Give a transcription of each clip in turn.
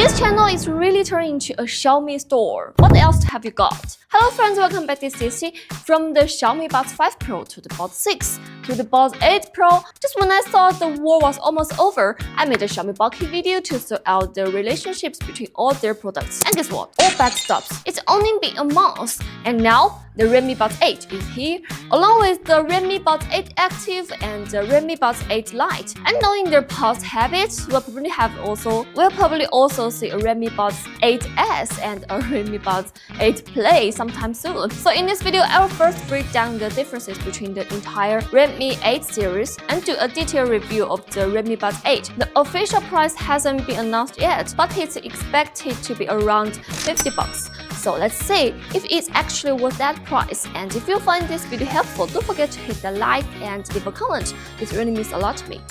This channel is really turning into a Xiaomi store. What else have you got? Hello friends, welcome back to CC. From the Xiaomi Buds 5 Pro to the Buds 6 to the Buds 8 Pro, just when I thought the war was almost over, I made a Xiaomi bulky video to sort out the relationships between all their products. And guess what? All bad stops. It's only been a month, and now the Redmi Buds 8 is here, along with the Redmi Buds 8 Active and the Redmi Buds 8 Lite. And knowing their past habits, we'll probably also see a Redmi Buds 8S and a Redmi Buds 8 Play sometime soon. So in this video, I will first break down the differences between the entire Redmi 8 series and do a detailed review of the Redmi Buds 8. The official price hasn't been announced yet, but it's expected to be around $50. So let's see if it's actually worth that price. And if you find this video helpful, don't forget to hit the like and leave a comment. It really means a lot to me.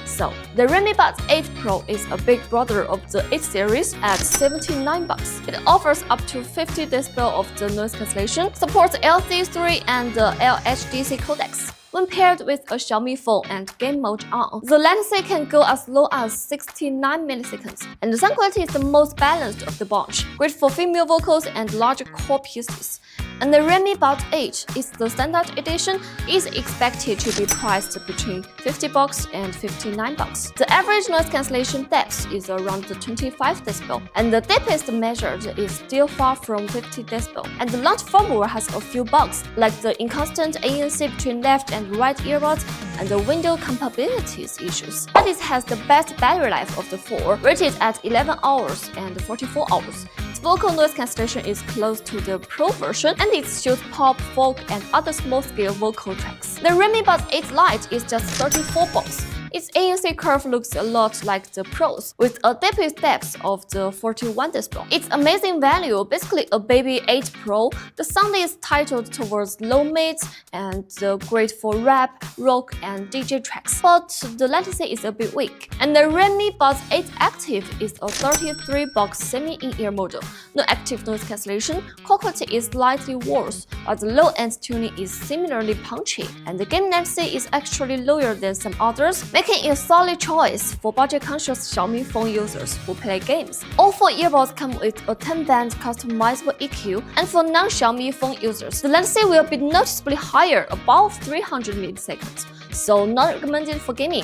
So, the Redmi Buds 8 Pro is a big brother of the 8 series at $79. It offers up to 50 dB of the noise cancellation, supports LC3 and the LHDC codecs. When paired with a Xiaomi phone and game mode on, the latency can go as low as 69 milliseconds, and the sound quality is the most balanced of the bunch, great for female vocals and larger core pieces. And the Redmi Buds 8 is the standard edition, is expected to be priced between $50 and $59. The average noise cancellation depth is around 25 dB, and the deepest measured is still far from 50 dB. And the launch firmware has a few bugs, like the inconstant ANC between left and right earbuds and the window compatibilities issues. But it has the best battery life of the four, rated at 11 hours and 44 hours. Its vocal noise cancellation is close to the Pro version, and it shows pop, folk, and other small-scale vocal tracks. The Redmi Buds 8 Lite is just $34. Its ANC curve looks a lot like the Pro's, with a deepest depth of the 41 dB. It's amazing value, basically a baby 8 Pro. The sound is titled towards low mids and great for rap, rock, and DJ tracks, but the latency is a bit weak. And the Redmi Buds 8 Active is a $33 semi-in-ear model. No active noise cancellation, core quality is slightly worse, but the low-end tuning is similarly punchy, and the game latency is actually lower than some others, making it a solid choice for budget-conscious Xiaomi phone users who play games. All four earbuds come with a 10-band customizable EQ, and for non-Xiaomi phone users, the latency will be noticeably higher, above 300 milliseconds, so not recommended for gaming.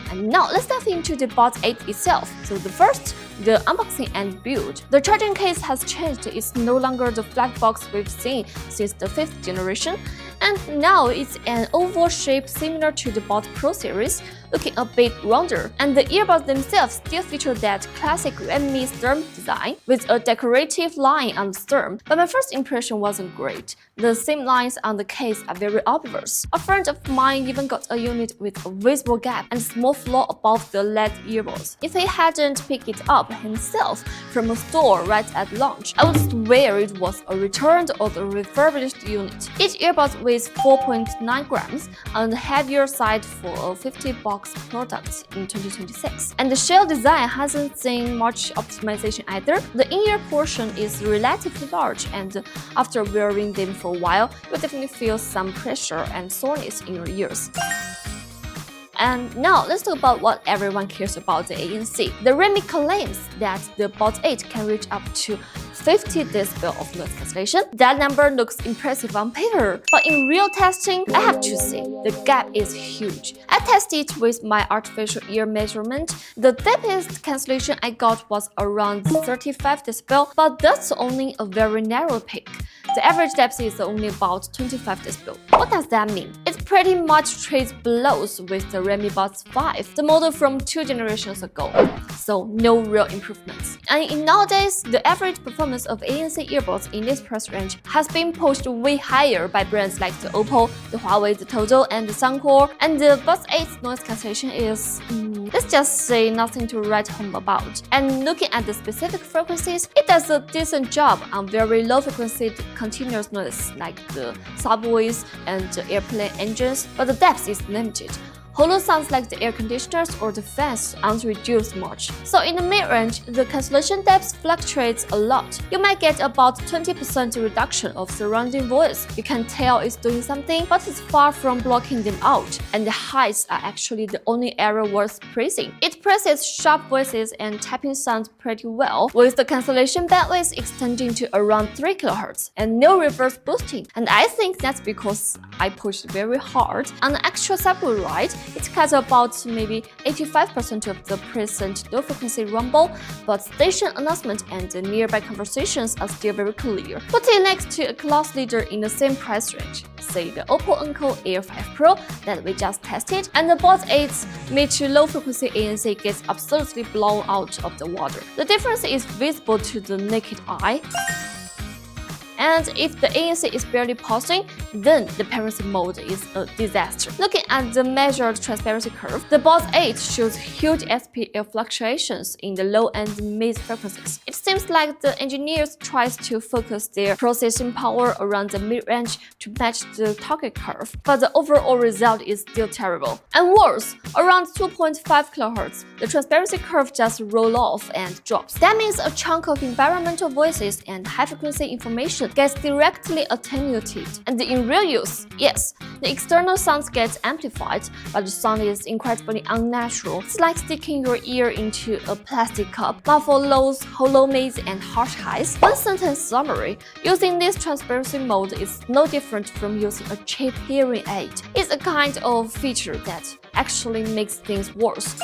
And now let's dive into the Buds 8 itself. So the unboxing and build. The charging case has changed. It's no longer the flat box we've seen since the 5th generation, and now it's an oval shape similar to the Buds Pro series, looking a bit rounder. And the earbuds themselves still feature that classic Redmi stern design with a decorative line on the stern, but my first impression wasn't great. The seam lines on the case are very obvious. A friend of mine even got a unit with a visible gap and small flaw above the LED earbuds. If he hadn't picked it up himself from a store right at launch, I would swear it was a returned or a refurbished unit. Each earbud weighs 4.9 grams, on the heavier side for a $50 product in 2026. And the shell design hasn't seen much optimization either. The in-ear portion is relatively large, and after wearing them for a while, you'll definitely feel some pressure and soreness in your ears. And now let's talk about what everyone cares about, the ANC. The Redmi claims that the Buds 8 can reach up to 50 dB of noise cancellation. That number looks impressive on paper, but in real testing, I have to say, the gap is huge. I tested it with my artificial ear measurement. The deepest cancellation I got was around 35 dB, but that's only a very narrow peak. The average depth is only about 25 dB. What does that mean? It pretty much trades blows with the Redmi Buds 5, the model from 2 generations ago. So no real improvements. And nowadays, the average performance of ANC earbuds in this price range has been pushed way higher by brands like the Oppo, the Huawei, the Toto, and the Soundcore. And the Buds 8's noise cancellation is, let's just say, nothing to write home about. And looking at the specific frequencies, it does a decent job on very low frequency continuous noise like the subways and the airplane engines, but the depth is limited. hollow sounds like the air conditioners or the fans aren't reduced much. So in the mid-range, the cancellation depth fluctuates a lot. You might get about 20% reduction of surrounding voice. You can tell it's doing something, but it's far from blocking them out. And the highs are actually the only area worth praising. It presses sharp voices and tapping sounds pretty well, with the cancellation bandwidth extending to around 3 kHz and no reverse boosting. And I think that's because I pushed very hard. On the actual subwoofer ride, it cuts about maybe 85% of the present low-frequency rumble, but station announcement and the nearby conversations are still very clear. Put it next to a class leader in the same price range, say the Oppo Enco Air5 Pro that we just tested, and the Buds 8's mid to low-frequency ANC gets absolutely blown out of the water. The difference is visible to the naked eye. And if the ANC is barely pulsing, then the transparency mode is a disaster. Looking at the measured transparency curve, the Buds 8 shows huge SPL fluctuations in the low and mid frequencies. It seems like the engineers try to focus their processing power around the mid-range to match the target curve, but the overall result is still terrible. And worse, around 2.5 kHz, the transparency curve just rolls off and drops. That means a chunk of environmental voices and high-frequency information gets directly attenuated. And in real use, yes, the external sounds get amplified, but the sound is incredibly unnatural. It's like sticking your ear into a plastic cup, muffled lows, hollow mids, and harsh highs. One sentence summary: using this transparency mode is no different from using a cheap hearing aid. It's a kind of feature that actually makes things worse.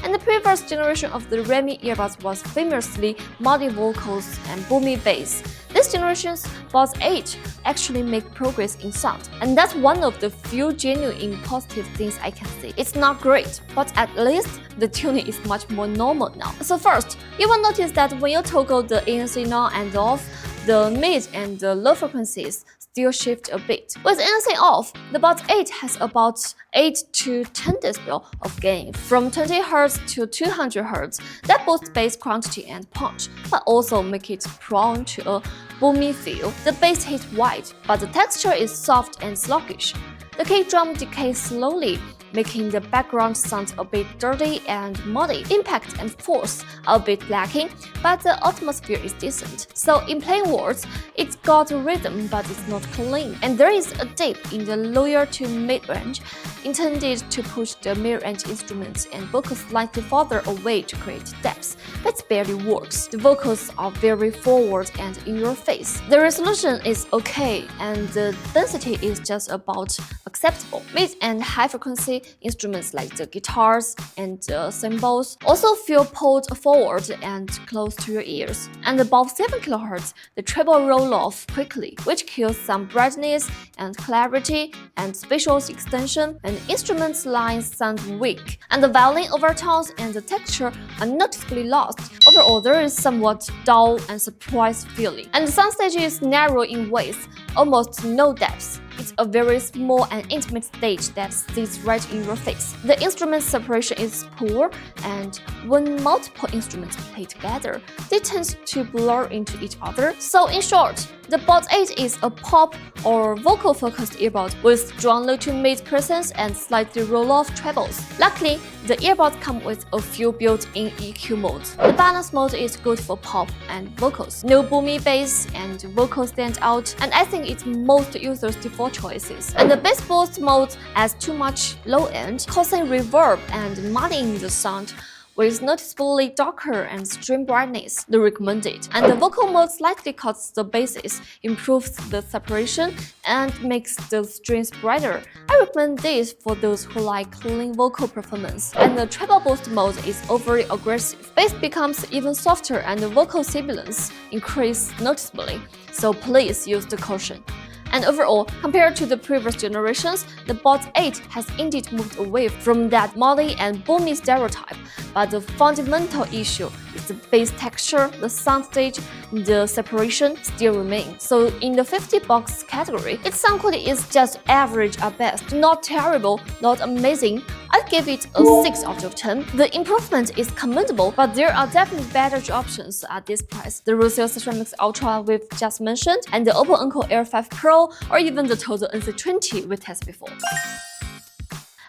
And the previous generation of the Redmi earbuds was famously muddy vocals and boomy bass. This generation's Buds 8 actually make progress in sound, and that's one of the few genuine positive things I can see. It's not great, but at least the tuning is much more normal now. So first, you will notice that when you toggle the ANC on and off, the mid and the low frequencies still shift a bit. With ANC off, the Buds 8 has about 8 to 10 dB of gain, from 20 Hz to 200 Hz. That boosts bass quantity and punch, but also make it prone to a boomy feel. The bass hits wide, but the texture is soft and sluggish. The kick drum decays slowly, making the background sound a bit dirty and muddy. Impact and force are a bit lacking, but the atmosphere is decent. So in plain words, it's got a rhythm, but it's not clean. And there is a dip in the lower to mid-range, intended to push the mid-range instruments and vocals slightly farther away to create depth. That barely works. The vocals are very forward and in your face. The resolution is okay, and the density is just about acceptable. Mid and high frequency instruments like the guitars and the cymbals also feel pulled forward and close to your ears. And above 7 kHz, the treble roll off quickly, which kills some brightness and clarity and spatial extension, and instruments lines sound weak, and the violin overtones and the texture are noticeably lost. Overall, there is somewhat dull and surprised feeling, and the soundstage is narrow in ways, almost no depth. It's a very small and intimate stage that sits right in your face. The instrument separation is poor, and when multiple instruments play together, they tend to blur into each other. So in short, the Buds 8 is a pop or vocal-focused earbud with strong low to mid presence and slightly roll-off trebles. Luckily, the earbuds come with a few built-in EQ modes. The balance mode is good for pop and vocals. No boomy bass and vocals stand out, and I think it's most users' default choices. And the bass boost mode adds too much low end, causing reverb and muddying the sound, with noticeably darker and stream brightness, the recommended. And the vocal mode slightly cuts the basses, improves the separation, and makes the strings brighter. I recommend this for those who like clean vocal performance. And the treble boost mode is overly aggressive. Bass becomes even softer and the vocal sibilance increases noticeably, so please use the caution. And overall, compared to the previous generations, the Buds 8 has indeed moved away from that muddy and boomy stereotype, but the fundamental issue is the bass texture, the soundstage, the separation still remain. So in the $50 category, its sound quality is just average at best, not terrible, not amazing. I'd give it a 6 out of 10. The improvement is commendable, but there are definitely better options at this price. The Russia Ceramics Ultra we've just mentioned, and the Oppo Enco Air5 Pro, or even the Total NC20 we tested before.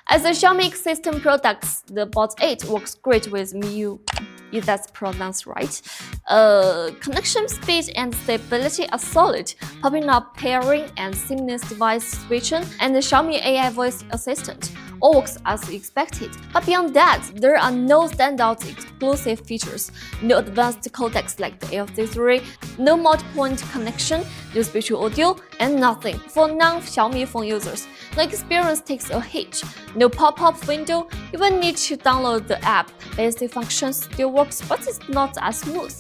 As a Xiaomi ecosystem products, the Buds 8 works great with MIUI, if that's pronounced right. Connection speed and stability are solid, popping up pairing and seamless device switching, and the Xiaomi AI voice assistant all works as expected. But beyond that, there are no standout exclusive features, no advanced codecs like the Air5, no multi-point connection, no spatial audio, and nothing for non-Xiaomi phone users. The experience takes a hit. No pop-up window, you will need to download the app. Basic functions still works, but it's not as smooth.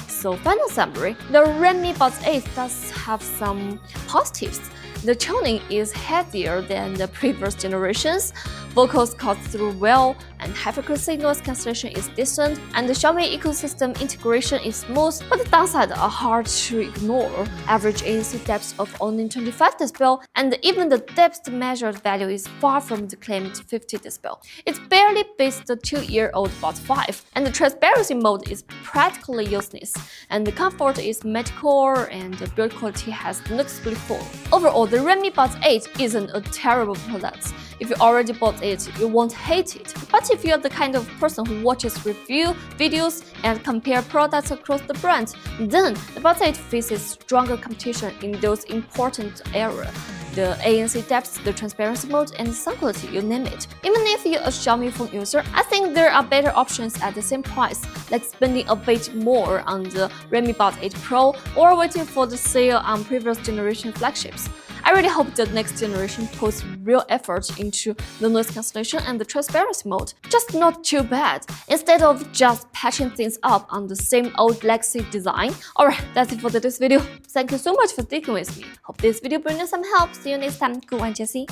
So final summary, the Redmi Buds 8 does have some positives. The tuning is heavier than the previous generations, vocals cut through well, and high-frequency noise cancellation is decent, and the Xiaomi ecosystem integration is smooth, but the downsides are hard to ignore. Average ANC depth of only 25 dB, and even the depth measured value is far from the claimed 50 dB. It barely beats the 2-year-old Buds 5, and the transparency mode is practically useless, and the comfort is mediocre, and the build quality has noticeably fallen. Overall, the Redmi Buds 8 isn't a terrible product. If you already bought it, you won't hate it. But if you're the kind of person who watches review videos and compare products across the brands, then the Buds 8 faces stronger competition in those important areas. The ANC depth, the transparency mode, and the sound quality, you name it. Even if you're a Xiaomi phone user, I think there are better options at the same price, like spending a bit more on the Redmi Buds 8 Pro or waiting for the sale on previous generation flagships. I really hope the next generation puts real effort into the noise cancellation and the transparency mode. Just not too bad, instead of just patching things up on the same old legacy design. Alright, that's it for today's video. Thank you so much for sticking with me. Hope this video brings you some help. See you next time. Goodbye, Jessie.